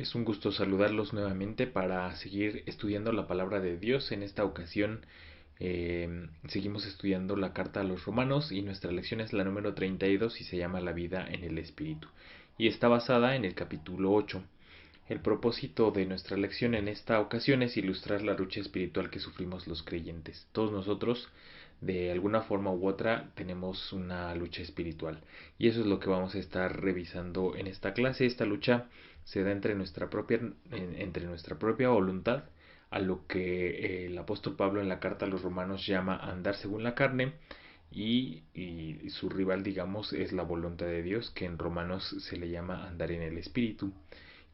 Es un gusto saludarlos nuevamente para seguir estudiando la palabra de Dios. En esta ocasión seguimos estudiando la carta a los romanos y nuestra lección es la número 32 y se llama La vida en el Espíritu. Y está basada en el capítulo 8. El propósito de nuestra lección en esta ocasión es ilustrar la lucha espiritual que sufrimos los creyentes. Todos nosotros, de alguna forma u otra, tenemos una lucha espiritual. Y eso es lo que vamos a estar revisando en esta clase. Esta lucha se da entre nuestra propia voluntad, a lo que el apóstol Pablo en la carta a los romanos llama andar según la carne, y su rival, digamos, es la voluntad de Dios, que en Romanos se le llama andar en el Espíritu.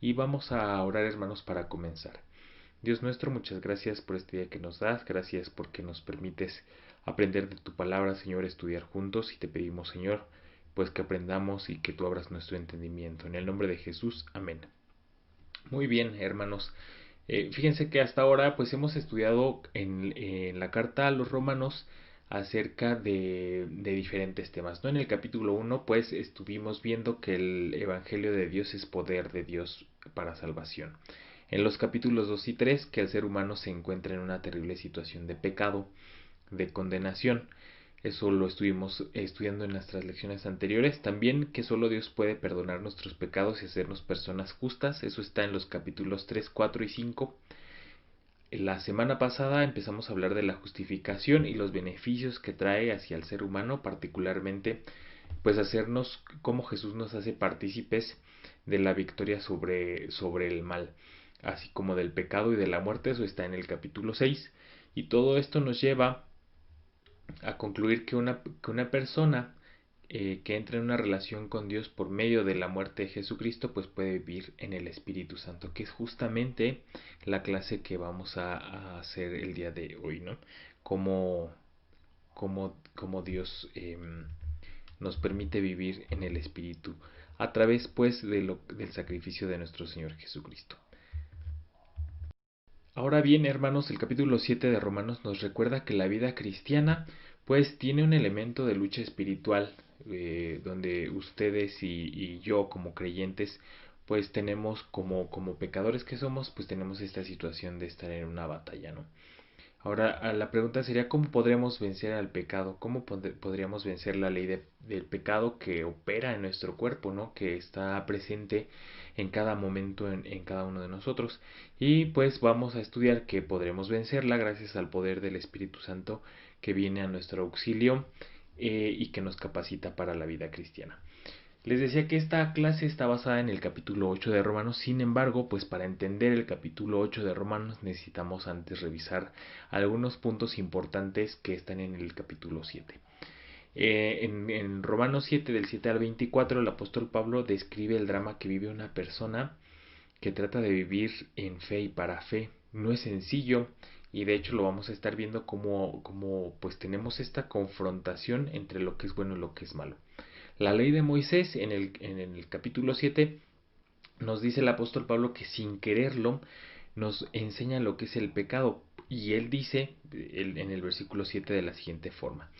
Y vamos a orar, hermanos, para comenzar. Dios nuestro, muchas gracias por este día que nos das, gracias porque nos permites aprender de tu palabra, Señor, estudiar juntos, y te pedimos, Señor, pues que aprendamos y que tú abras nuestro entendimiento. En el nombre de Jesús, amén. Muy bien, hermanos. Fíjense que hasta ahora pues hemos estudiado en la carta a los romanos acerca de diferentes temas, ¿no? En el capítulo 1 pues estuvimos viendo que el Evangelio de Dios es poder de Dios para salvación. En los capítulos 2 y 3 que el ser humano se encuentra en una terrible situación de pecado, de condenación. Eso lo estuvimos estudiando en nuestras lecciones anteriores. También que solo Dios puede perdonar nuestros pecados y hacernos personas justas. Eso está en los capítulos 3, 4 y 5. La semana pasada empezamos a hablar de la justificación y los beneficios que trae hacia el ser humano, particularmente pues hacernos como Jesús nos hace partícipes de la victoria sobre el mal, así como del pecado y de la muerte. Eso está en el capítulo 6. Y todo esto nos lleva a concluir que una persona que entra en una relación con Dios por medio de la muerte de Jesucristo, pues puede vivir en el Espíritu Santo, que es justamente la clase que vamos a hacer el día de hoy, ¿no? Como, como Dios nos permite vivir en el Espíritu a través, pues, del sacrificio de nuestro Señor Jesucristo. Ahora bien, hermanos, el capítulo 7 de Romanos nos recuerda que la vida cristiana pues tiene un elemento de lucha espiritual, donde ustedes y yo como creyentes pues tenemos como pecadores que somos, pues tenemos esta situación de estar en una batalla, ¿no? Ahora, la pregunta sería, ¿cómo podremos vencer al pecado? ¿Cómo podríamos vencer la ley del pecado que opera en nuestro cuerpo, ¿no? Que está presente en cada momento en cada uno de nosotros. Y pues vamos a estudiar que podremos vencerla gracias al poder del Espíritu Santo que viene a nuestro auxilio, y que nos capacita para la vida cristiana. Les decía que esta clase está basada en el capítulo 8 de Romanos. Sin embargo, pues para entender el capítulo 8 de Romanos necesitamos antes revisar algunos puntos importantes que están en el capítulo 7. En Romanos 7, del 7 al 24, el apóstol Pablo describe el drama que vive una persona que trata de vivir en fe y para fe. No es sencillo, y de hecho lo vamos a estar viendo como pues tenemos esta confrontación entre lo que es bueno y lo que es malo. La ley de Moisés en el capítulo 7 nos dice el apóstol Pablo que sin quererlo nos enseña lo que es el pecado. Y él dice en el versículo 7 de la siguiente forma: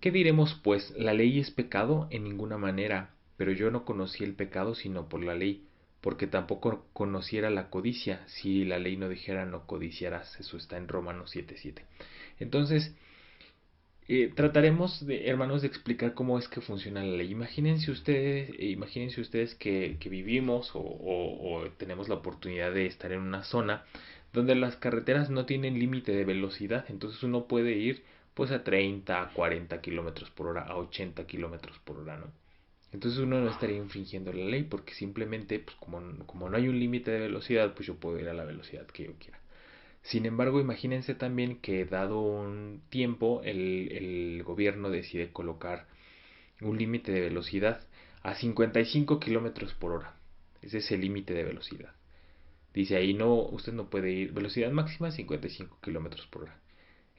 ¿qué diremos pues? ¿La ley es pecado? En ninguna manera, pero yo no conocí el pecado sino por la ley, porque tampoco conociera la codicia, si la ley no dijera no codiciarás. Eso está en Romanos 7:7. Entonces, trataremos de, hermanos, de explicar cómo es que funciona la ley. Imagínense ustedes que vivimos o tenemos la oportunidad de estar en una zona donde las carreteras no tienen límite de velocidad. Entonces uno puede ir pues a 30, a 40 kilómetros por hora, a 80 kilómetros por hora, ¿no? Entonces uno no estaría infringiendo la ley, porque simplemente, pues como no hay un límite de velocidad, pues yo puedo ir a la velocidad que yo quiera. Sin embargo, imagínense también que dado un tiempo el gobierno decide colocar un límite de velocidad a 55 kilómetros por hora. Ese es el límite de velocidad. Dice ahí, no, usted no puede ir, velocidad máxima 55 kilómetros por hora.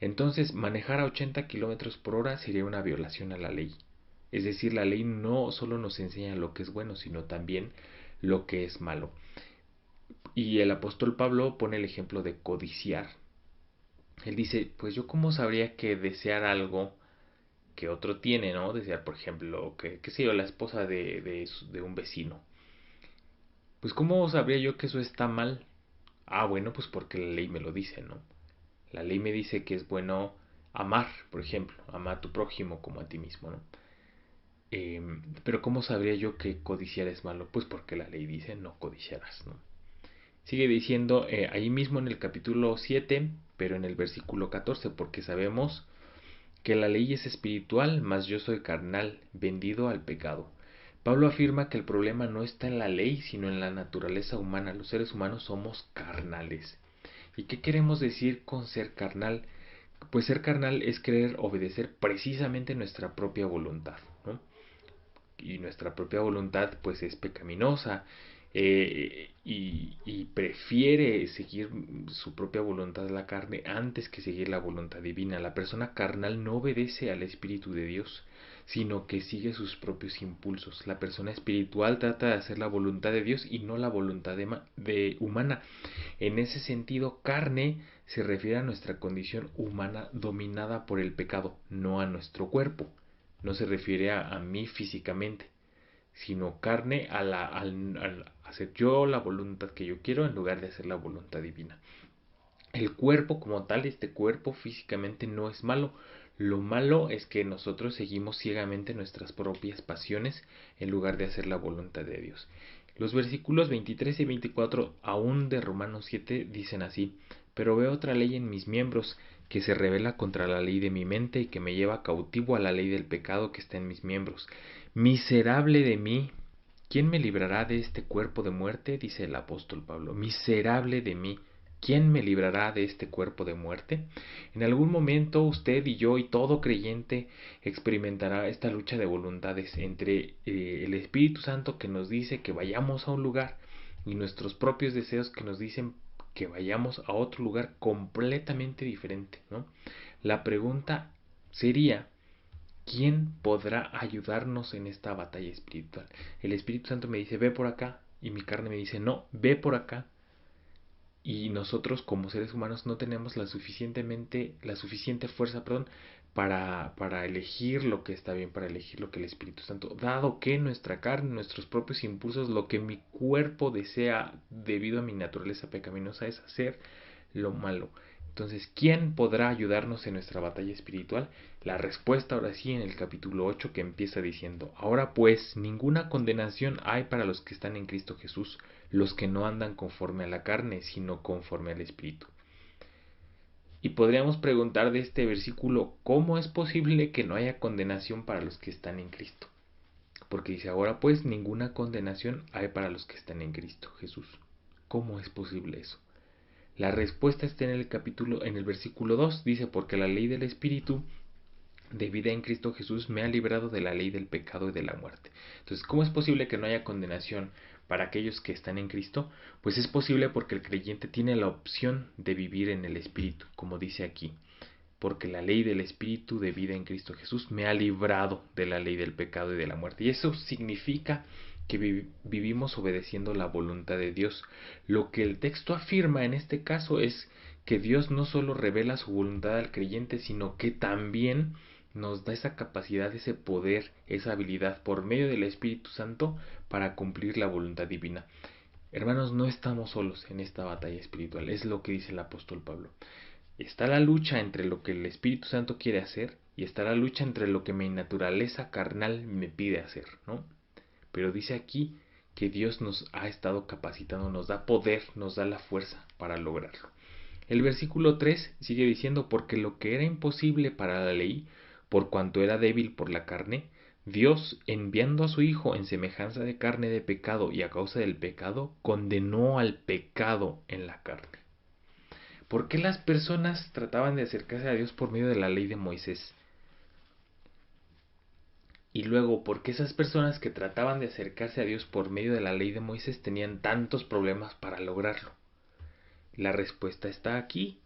Entonces, manejar a 80 kilómetros por hora sería una violación a la ley. Es decir, la ley no solo nos enseña lo que es bueno, sino también lo que es malo. Y el apóstol Pablo pone el ejemplo de codiciar. Él dice, pues yo cómo sabría que desear algo que otro tiene, ¿no? Desear, por ejemplo, que sé yo, la esposa de un vecino. Pues ¿cómo sabría yo que eso está mal? Ah, bueno, pues porque la ley me lo dice, ¿no? La ley me dice que es bueno amar, por ejemplo, amar a tu prójimo como a ti mismo, ¿no? Pero ¿cómo sabría yo que codiciar es malo? Pues porque la ley dice no codiciarás, ¿no? Sigue diciendo ahí mismo en el capítulo 7, pero en el versículo 14, porque sabemos que la ley es espiritual, mas yo soy carnal, vendido al pecado. Pablo afirma que el problema no está en la ley, sino en la naturaleza humana. Los seres humanos somos carnales. ¿Y qué queremos decir con ser carnal? Pues ser carnal es querer obedecer precisamente nuestra propia voluntad, ¿no? Y nuestra propia voluntad pues es pecaminosa, y prefiere seguir su propia voluntad de la carne antes que seguir la voluntad divina. La persona carnal no obedece al Espíritu de Dios, sino que sigue sus propios impulsos. La persona espiritual trata de hacer la voluntad de Dios y no la voluntad de humana. En ese sentido, carne se refiere a nuestra condición humana dominada por el pecado, no a nuestro cuerpo. No se refiere a mí físicamente, sino carne al hacer yo la voluntad que yo quiero en lugar de hacer la voluntad divina. El cuerpo como tal, este cuerpo físicamente no es malo. Lo malo es que nosotros seguimos ciegamente nuestras propias pasiones en lugar de hacer la voluntad de Dios. Los versículos 23 y 24 aún de Romanos 7 dicen así: pero veo otra ley en mis miembros que se revela contra la ley de mi mente y que me lleva cautivo a la ley del pecado que está en mis miembros. Miserable de mí, ¿quién me librará de este cuerpo de muerte? Dice el apóstol Pablo. Miserable de mí, ¿quién me librará de este cuerpo de muerte? En algún momento usted y yo y todo creyente experimentará esta lucha de voluntades entre el Espíritu Santo que nos dice que vayamos a un lugar y nuestros propios deseos que nos dicen que vayamos a otro lugar completamente diferente, ¿no? La pregunta sería: ¿quién podrá ayudarnos en esta batalla espiritual? El Espíritu Santo me dice, ve por acá, y mi carne me dice, no, ve por acá. Y nosotros como seres humanos no tenemos la suficiente fuerza, perdón, para elegir lo que está bien, para elegir lo que el Espíritu Santo, dado que nuestra carne, nuestros propios impulsos, lo que mi cuerpo desea debido a mi naturaleza pecaminosa es hacer lo malo. Entonces, ¿quién podrá ayudarnos en nuestra batalla espiritual? La respuesta ahora sí en el capítulo 8, que empieza diciendo: ahora pues, ninguna condenación hay para los que están en Cristo Jesús, los que no andan conforme a la carne, sino conforme al Espíritu. Y podríamos preguntar de este versículo: ¿cómo es posible que no haya condenación para los que están en Cristo? Porque dice: ahora pues, ninguna condenación hay para los que están en Cristo Jesús. ¿Cómo es posible eso? La respuesta está en el versículo 2, dice: porque la ley del Espíritu de vida en Cristo Jesús me ha librado de la ley del pecado y de la muerte. Entonces, ¿cómo es posible que no haya condenación para aquellos que están en Cristo? Pues es posible porque el creyente tiene la opción de vivir en el Espíritu, como dice aquí: porque la ley del Espíritu de vida en Cristo Jesús me ha librado de la ley del pecado y de la muerte. Y eso significa que vivimos obedeciendo la voluntad de Dios. Lo que el texto afirma en este caso es que Dios no solo revela su voluntad al creyente, sino que también nos da esa capacidad, ese poder, esa habilidad por medio del Espíritu Santo para cumplir la voluntad divina. Hermanos, no estamos solos en esta batalla espiritual, es lo que dice el apóstol Pablo. Está la lucha entre lo que el Espíritu Santo quiere hacer y está la lucha entre lo que mi naturaleza carnal me pide hacer, ¿no? Pero dice aquí que Dios nos ha estado capacitando, nos da poder, nos da la fuerza para lograrlo. El versículo 3 sigue diciendo: porque lo que era imposible para la ley, por cuanto era débil por la carne, Dios, enviando a su Hijo en semejanza de carne de pecado y a causa del pecado, condenó al pecado en la carne. ¿Por qué las personas trataban de acercarse a Dios por medio de la ley de Moisés? Y luego, ¿por qué esas personas que trataban de acercarse a Dios por medio de la ley de Moisés tenían tantos problemas para lograrlo? La respuesta está aquí: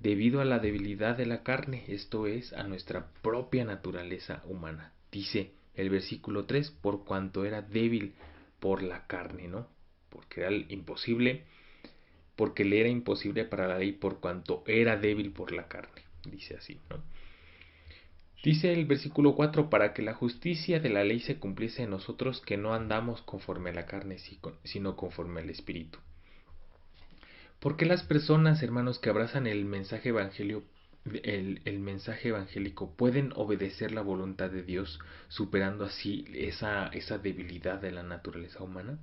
debido a la debilidad de la carne, esto es, a nuestra propia naturaleza humana. Dice el versículo 3, por cuanto era débil por la carne, ¿no? Porque era imposible, porque le era imposible para la ley por cuanto era débil por la carne. Dice así, ¿no? Dice el versículo 4, para que la justicia de la ley se cumpliese en nosotros, que no andamos conforme a la carne, sino conforme al Espíritu. ¿Por qué las personas, hermanos, que abrazan el mensaje evangélico pueden obedecer la voluntad de Dios, superando así esa debilidad de la naturaleza humana?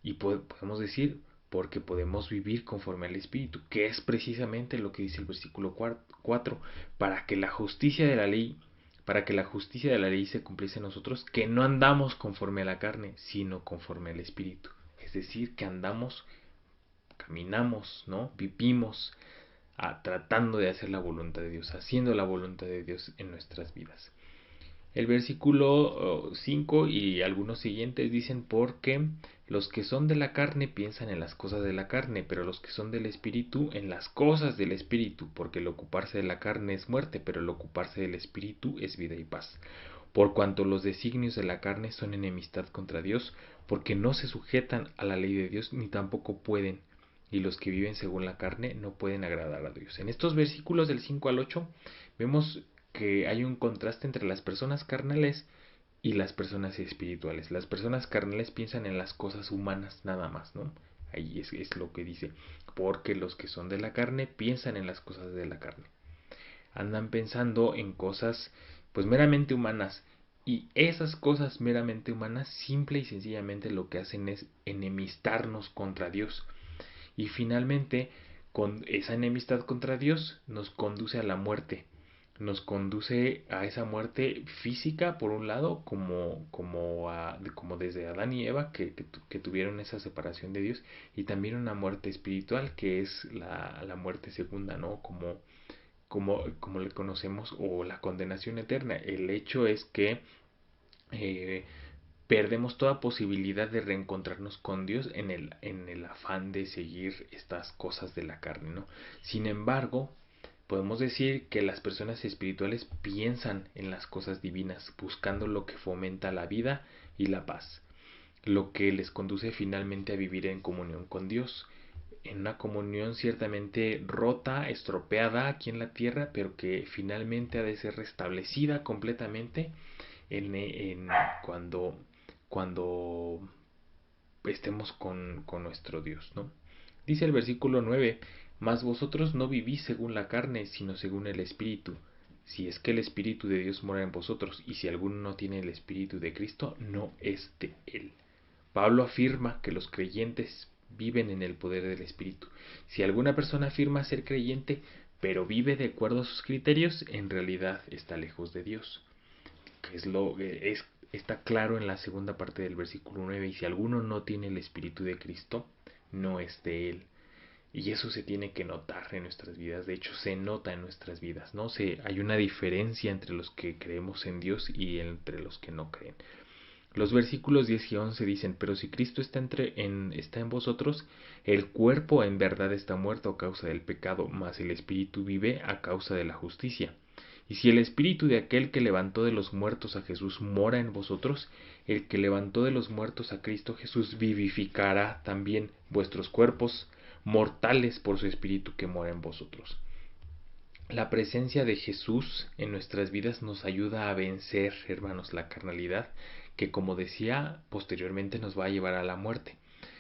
Y podemos decir, porque podemos vivir conforme al Espíritu, que es precisamente lo que dice el versículo 4, para que la justicia de la ley, para que la justicia de la ley se cumpliese en nosotros, que no andamos conforme a la carne, sino conforme al Espíritu. Es decir, que andamos, caminamos, ¿no? Vivimos tratando de hacer la voluntad de Dios, haciendo la voluntad de Dios en nuestras vidas. El versículo 5 y algunos siguientes dicen, porque los que son de la carne piensan en las cosas de la carne, pero los que son del Espíritu en las cosas del Espíritu, porque el ocuparse de la carne es muerte, pero el ocuparse del Espíritu es vida y paz. Por cuanto los designios de la carne son enemistad contra Dios, porque no se sujetan a la ley de Dios, ni tampoco pueden, y los que viven según la carne no pueden agradar a Dios. En estos versículos del 5 al 8 vemos que hay un contraste entre las personas carnales y las personas espirituales. Las personas carnales piensan en las cosas humanas nada más, ¿no? Ahí es lo que dice, porque los que son de la carne piensan en las cosas de la carne. Andan pensando en cosas pues meramente humanas, y esas cosas meramente humanas simple y sencillamente lo que hacen es enemistarnos contra Dios. Y finalmente, con esa enemistad contra Dios nos conduce a la muerte. Nos conduce a esa muerte física, por un lado, como desde Adán y Eva, que tuvieron esa separación de Dios, y también una muerte espiritual, que es la muerte segunda, ¿no? Como le conocemos, o la condenación eterna. El hecho es que eh, perdemos toda posibilidad de reencontrarnos con Dios en el afán de seguir estas cosas de la carne, ¿no? Sin embargo, podemos decir que las personas espirituales piensan en las cosas divinas, buscando lo que fomenta la vida y la paz, lo que les conduce finalmente a vivir en comunión con Dios, en una comunión ciertamente rota, estropeada aquí en la tierra, pero que finalmente ha de ser restablecida completamente en cuando estemos con nuestro Dios, ¿no? Dice el versículo 9, mas vosotros no vivís según la carne, sino según el Espíritu. Si es que el Espíritu de Dios mora en vosotros, y si alguno no tiene el Espíritu de Cristo, no es de él. Pablo afirma que los creyentes viven en el poder del Espíritu. Si alguna persona afirma ser creyente, pero vive de acuerdo a sus criterios, en realidad está lejos de Dios. Que está claro en la segunda parte del versículo 9, y si alguno no tiene el Espíritu de Cristo, no es de él. Y eso se tiene que notar en nuestras vidas, de hecho se nota en nuestras vidas, ¿no? Hay una diferencia entre los que creemos en Dios y entre los que no creen. Los versículos 10 y 11 dicen, pero si Cristo está en vosotros, el cuerpo en verdad está muerto a causa del pecado, mas el Espíritu vive a causa de la justicia. Y si el Espíritu de aquel que levantó de los muertos a Jesús mora en vosotros, el que levantó de los muertos a Cristo Jesús vivificará también vuestros cuerpos mortales por su Espíritu que mora en vosotros. La presencia de Jesús en nuestras vidas nos ayuda a vencer, hermanos, la carnalidad, que como decía, posteriormente nos va a llevar a la muerte,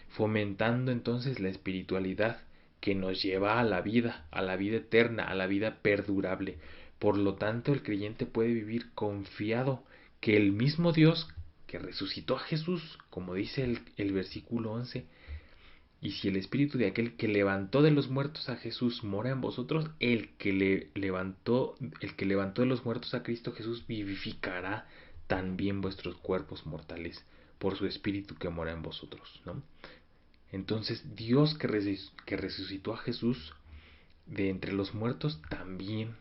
fomentando entonces la espiritualidad que nos lleva a la vida eterna, a la vida perdurable. Por lo tanto, el creyente puede vivir confiado que el mismo Dios que resucitó a Jesús, como dice el versículo 11, y si el espíritu de aquel que levantó de los muertos a Jesús mora en vosotros, el que levantó de los muertos a Cristo Jesús vivificará también vuestros cuerpos mortales por su espíritu que mora en vosotros, ¿no? Entonces, Dios que resucitó a Jesús de entre los muertos también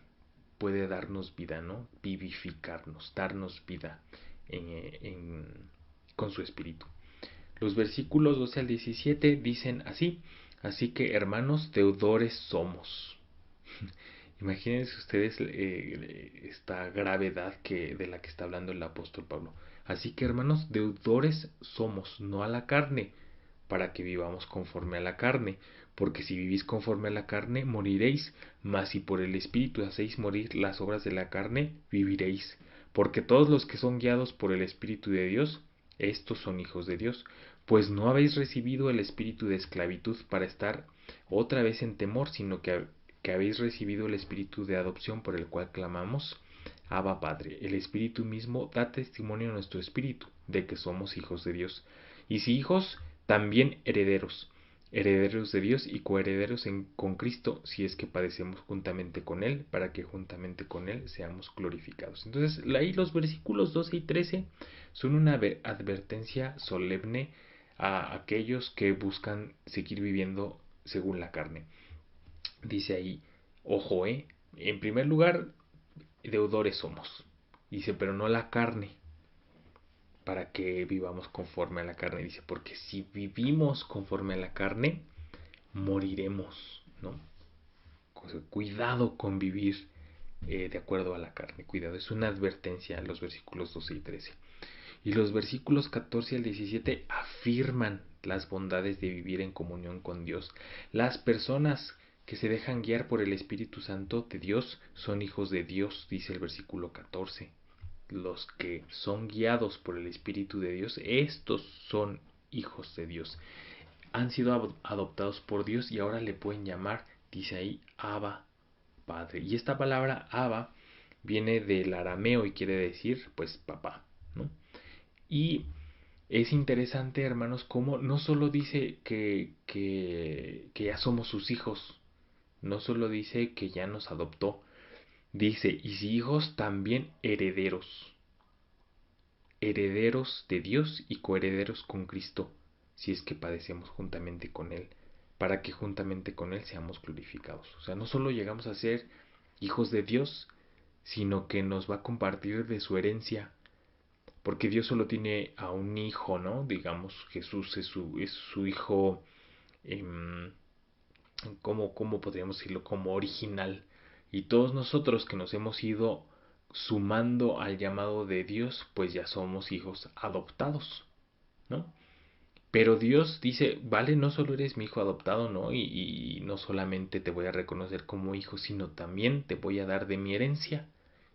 puede darnos vida, ¿no? Vivificarnos, darnos vida con su espíritu. Los versículos 12 al 17 dicen así, así que hermanos deudores somos. Imagínense ustedes esta gravedad de la que está hablando el apóstol Pablo. Así que hermanos deudores somos, no a la carne, para que vivamos conforme a la carne, porque si vivís conforme a la carne, moriréis, mas si por el Espíritu hacéis morir las obras de la carne, viviréis. Porque todos los que son guiados por el Espíritu de Dios, estos son hijos de Dios. Pues no habéis recibido el espíritu de esclavitud para estar otra vez en temor, sino que habéis recibido el espíritu de adopción por el cual clamamos, Abba Padre. El Espíritu mismo da testimonio a nuestro espíritu de que somos hijos de Dios. Y si hijos, también herederos, herederos de Dios y coherederos con Cristo, si es que padecemos juntamente con Él, para que juntamente con Él seamos glorificados. Entonces, ahí los versículos 12 y 13 son una advertencia solemne a aquellos que buscan seguir viviendo según la carne. Dice ahí, ojo, en primer lugar, deudores somos. Dice, pero no la carne, para que vivamos conforme a la carne. Dice, porque si vivimos conforme a la carne, moriremos, ¿no? Cuidado con vivir de acuerdo a la carne, cuidado. Es una advertencia a los versículos 12 y 13. Y los versículos 14 al 17 afirman las bondades de vivir en comunión con Dios. Las personas que se dejan guiar por el Espíritu Santo de Dios son hijos de Dios, dice el versículo 14. Los que son guiados por el Espíritu de Dios, estos son hijos de Dios. Han sido adoptados por Dios y ahora le pueden llamar, dice ahí, Abba, Padre. Y esta palabra Abba viene del arameo y quiere decir, pues, papá, ¿no? Y es interesante, hermanos, cómo no solo dice que ya somos sus hijos, no solo dice que ya nos adoptó, dice, y si hijos, también herederos, herederos de Dios y coherederos con Cristo, si es que padecemos juntamente con Él, para que juntamente con Él seamos glorificados. O sea, no solo llegamos a ser hijos de Dios, sino que nos va a compartir de su herencia, porque Dios solo tiene a un hijo, ¿no? Digamos, Jesús es su hijo, eh, ¿cómo podríamos decirlo? Como original. Y todos nosotros que nos hemos ido sumando al llamado de Dios, pues ya somos hijos adoptados, ¿no? Pero Dios dice, vale, no solo eres mi hijo adoptado, ¿no? Y no solamente te voy a reconocer como hijo, sino también te voy a dar de mi herencia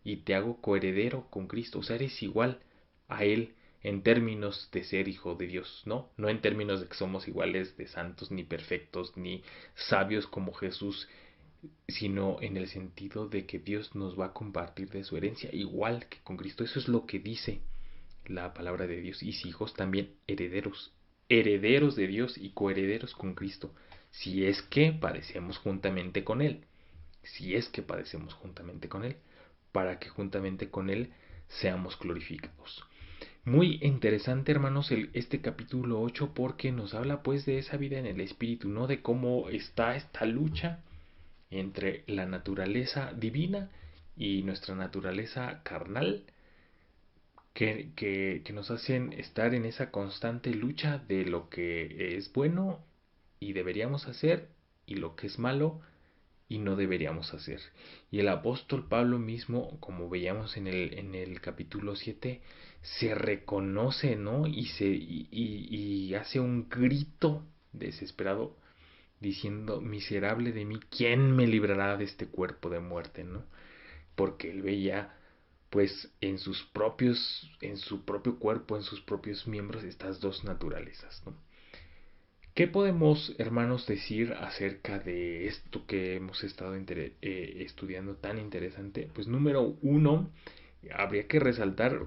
y te hago coheredero con Cristo. O sea, eres igual a Él en términos de ser hijo de Dios, ¿no? No en términos de que somos iguales de santos, ni perfectos, ni sabios como Jesús, sino en el sentido de que Dios nos va a compartir de su herencia igual que con Cristo. Eso es lo que dice la palabra de Dios. Y si hijos, también herederos, herederos de Dios y coherederos con Cristo, si es que padecemos juntamente con Él, si es que padecemos juntamente con Él, para que juntamente con Él seamos glorificados. Muy interesante, hermanos, este capítulo 8 porque nos habla pues de esa vida en el Espíritu, ¿no? De cómo está esta lucha entre la naturaleza divina y nuestra naturaleza carnal, que nos hacen estar en esa constante lucha de lo que es bueno y deberíamos hacer y lo que es malo y no deberíamos hacer. Y el apóstol Pablo mismo, como veíamos en el capítulo 7, se reconoce, ¿no? Y hace un grito desesperado diciendo, miserable de mí, ¿quién me librará de este cuerpo de muerte, ¿no? Porque él veía pues en en su propio cuerpo, en sus propios miembros, estas dos naturalezas, ¿no? ¿Qué podemos, hermanos, decir acerca de esto que hemos estado estudiando tan interesante? Pues número uno, habría que resaltar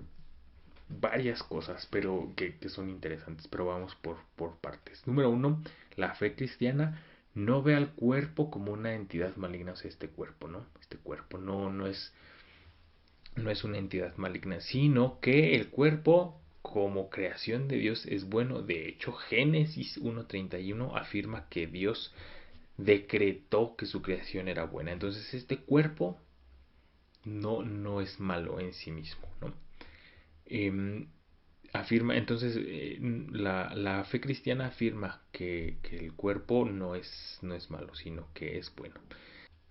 varias cosas, pero que son interesantes, pero vamos por partes. Número uno, la fe cristiana no ve al cuerpo como una entidad maligna, o sea, este cuerpo, ¿no? Este cuerpo no es una entidad maligna, sino que el cuerpo como creación de Dios es bueno. De hecho, Génesis 1:31 afirma que Dios decretó que su creación era buena. Entonces, este cuerpo no es malo en sí mismo, ¿no? Afirma, entonces, la fe cristiana afirma que el cuerpo no es malo, sino que es bueno.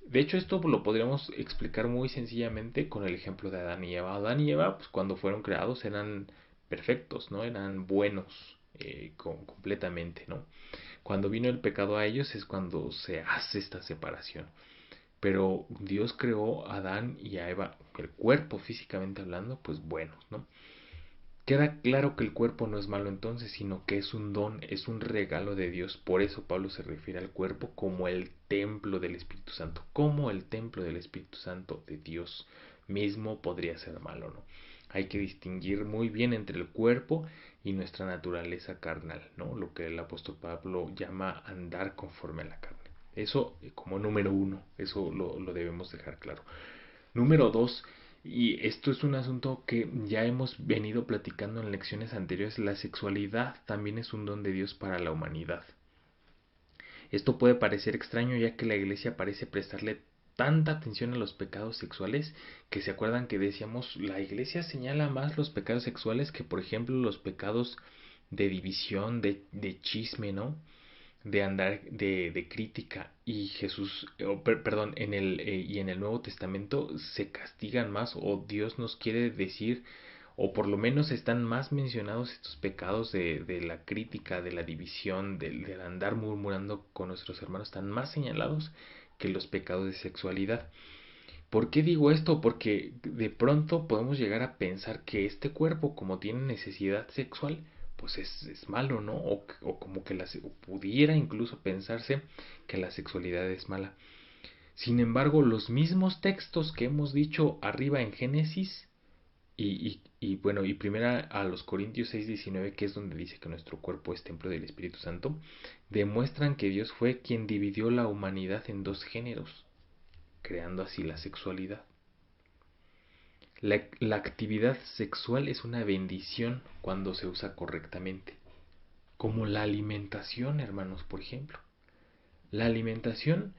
De hecho, esto lo podríamos explicar muy sencillamente con el ejemplo de Adán y Eva. Adán y Eva, pues cuando fueron creados eran perfectos, ¿no? Eran buenos completamente, ¿no? Cuando vino el pecado a ellos es cuando se hace esta separación. Pero Dios creó a Adán y a Eva, el cuerpo físicamente hablando, pues buenos, ¿no? Queda claro que el cuerpo no es malo entonces, sino que es un don, es un regalo de Dios. Por eso Pablo se refiere al cuerpo como el templo del Espíritu Santo, como el templo del Espíritu Santo de Dios mismo podría ser malo, ¿no? Hay que distinguir muy bien entre el cuerpo y nuestra naturaleza carnal, ¿no? Lo que el apóstol Pablo llama andar conforme a la carne. Eso como número uno, eso lo debemos dejar claro. Número dos, y esto es un asunto que ya hemos venido platicando en lecciones anteriores, la sexualidad también es un don de Dios para la humanidad. Esto puede parecer extraño ya que la iglesia parece prestarle tanta atención a los pecados sexuales que se acuerdan que decíamos la iglesia señala más los pecados sexuales que por ejemplo los pecados de división, de chisme, ¿no? De andar de crítica y Jesús, perdón, y en el Nuevo Testamento se castigan más o Dios nos quiere decir o por lo menos están más mencionados estos pecados de la crítica, de la división, del andar murmurando con nuestros hermanos, están más señalados que los pecados de sexualidad. ¿Por qué digo esto? Porque de pronto podemos llegar a pensar que este cuerpo, como tiene necesidad sexual, pues es malo, ¿no? O como que o pudiera incluso pensarse que la sexualidad es mala. Sin embargo, los mismos textos que hemos dicho arriba en Génesis bueno, y primera a los Corintios 6:19, que es donde dice que nuestro cuerpo es templo del Espíritu Santo, demuestran que Dios fue quien dividió la humanidad en dos géneros, creando así la sexualidad. La actividad sexual es una bendición cuando se usa correctamente, como la alimentación, hermanos, por ejemplo. La alimentación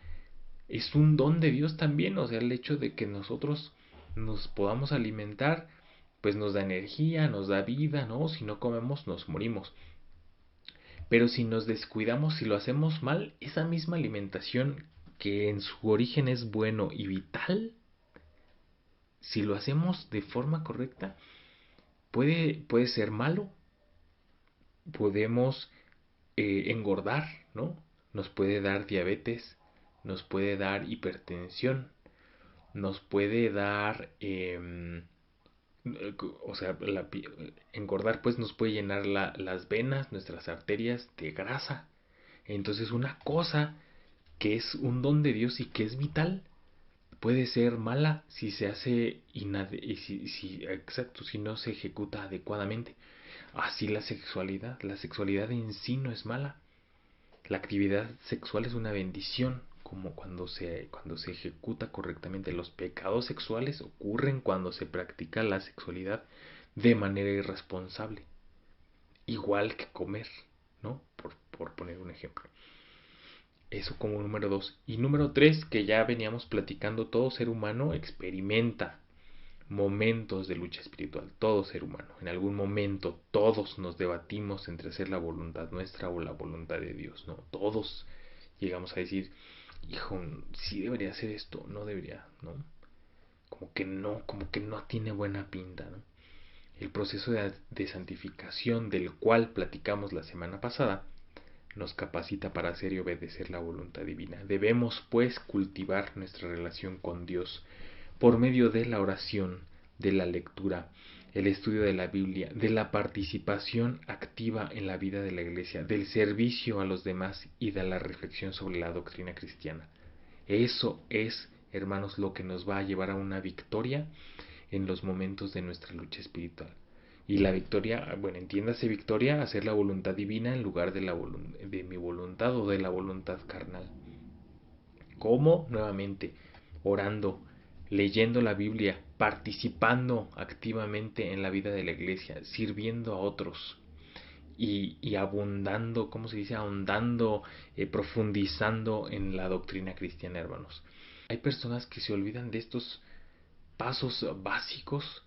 es un don de Dios también, o sea, el hecho de que nosotros nos podamos alimentar, pues nos da energía, nos da vida, ¿no? Si no comemos, nos morimos. Pero si nos descuidamos, si lo hacemos mal, esa misma alimentación que en su origen es bueno y vital, si lo hacemos de forma correcta, puede ser malo. Podemos engordar, ¿no? Nos puede dar diabetes, nos puede dar hipertensión, nos puede dar, o sea, engordar pues nos puede llenar las venas, nuestras arterias de grasa. Entonces una cosa que es un don de Dios y que es vital puede ser mala si se hace exacto, si no se ejecuta adecuadamente. Así la sexualidad en sí no es mala. La actividad sexual es una bendición, como cuando se ejecuta correctamente. Los pecados sexuales ocurren cuando se practica la sexualidad de manera irresponsable. Igual que comer, ¿no? Por poner un ejemplo. Eso como número dos. Y número tres, que ya veníamos platicando, todo ser humano experimenta momentos de lucha espiritual, todo ser humano. En algún momento todos nos debatimos entre hacer la voluntad nuestra o la voluntad de Dios, ¿no? Todos llegamos a decir, hijo, sí debería hacer esto, no debería, ¿no? Como que no tiene buena pinta, ¿no? El proceso de santificación del cual platicamos la semana pasada nos capacita para hacer y obedecer la voluntad divina. Debemos, pues, cultivar nuestra relación con Dios por medio de la oración, de la lectura, el estudio de la Biblia, de la participación activa en la vida de la iglesia, del servicio a los demás y de la reflexión sobre la doctrina cristiana. Eso es, hermanos, lo que nos va a llevar a una victoria en los momentos de nuestra lucha espiritual. Y la victoria, bueno, entiéndase victoria, hacer la voluntad divina en lugar de mi voluntad o de la voluntad carnal. ¿Cómo? Nuevamente, orando, leyendo la Biblia, participando activamente en la vida de la iglesia, sirviendo a otros y abundando, ¿cómo se dice? Ahondando, profundizando en la doctrina cristiana, hermanos. Hay personas que se olvidan de estos pasos básicos.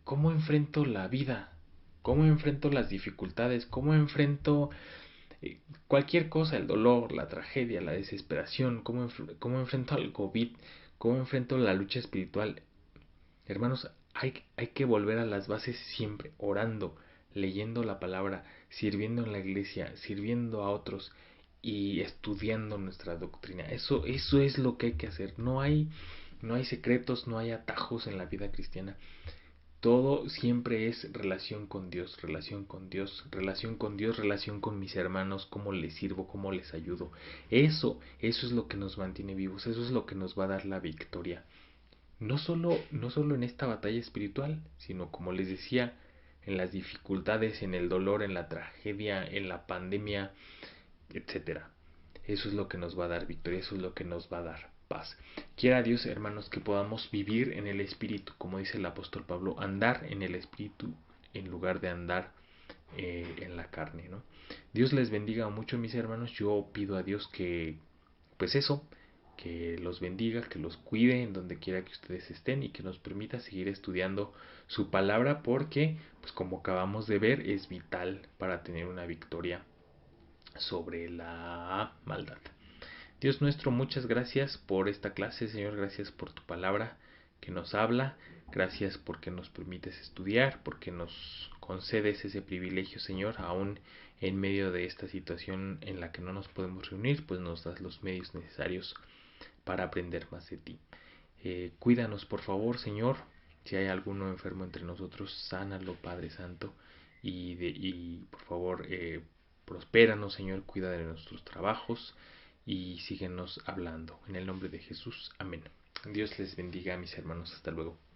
¿Cómo enfrento la vida? ¿Cómo enfrento las dificultades? ¿Cómo enfrento cualquier cosa, el dolor, la tragedia, la desesperación? ¿Cómo enfrento al COVID? ¿Cómo enfrento la lucha espiritual? Hermanos, hay que volver a las bases siempre, orando, leyendo la palabra, sirviendo en la iglesia, sirviendo a otros y estudiando nuestra doctrina. Eso es lo que hay que hacer. No hay secretos, no hay atajos en la vida cristiana. Todo siempre es relación con Dios, relación con Dios, relación con Dios, relación con mis hermanos, cómo les sirvo, cómo les ayudo. Eso es lo que nos mantiene vivos, eso es lo que nos va a dar la victoria. No solo en esta batalla espiritual, sino como les decía, en las dificultades, en el dolor, en la tragedia, en la pandemia, etcétera. Eso es lo que nos va a dar victoria, eso es lo que nos va a dar paz. Quiera Dios, hermanos, que podamos vivir en el Espíritu, como dice el apóstol Pablo, andar en el Espíritu en lugar de andar en la carne, ¿no? Dios les bendiga mucho, mis hermanos. Yo pido a Dios que, pues eso, que los bendiga, que los cuide en donde quiera que ustedes estén y que nos permita seguir estudiando su palabra porque, pues como acabamos de ver, es vital para tener una victoria sobre la maldad. Dios nuestro, muchas gracias por esta clase, Señor, gracias por tu palabra que nos habla, gracias porque nos permites estudiar, porque nos concedes ese privilegio, Señor, aún en medio de esta situación en la que no nos podemos reunir, pues nos das los medios necesarios para aprender más de ti. Cuídanos, por favor, Señor, si hay alguno enfermo entre nosotros, sánalo, Padre Santo, y por favor, prospéranos, Señor, cuida de nuestros trabajos y síguenos hablando. En el nombre de Jesús, amén. Dios les bendiga, mis hermanos. Hasta luego.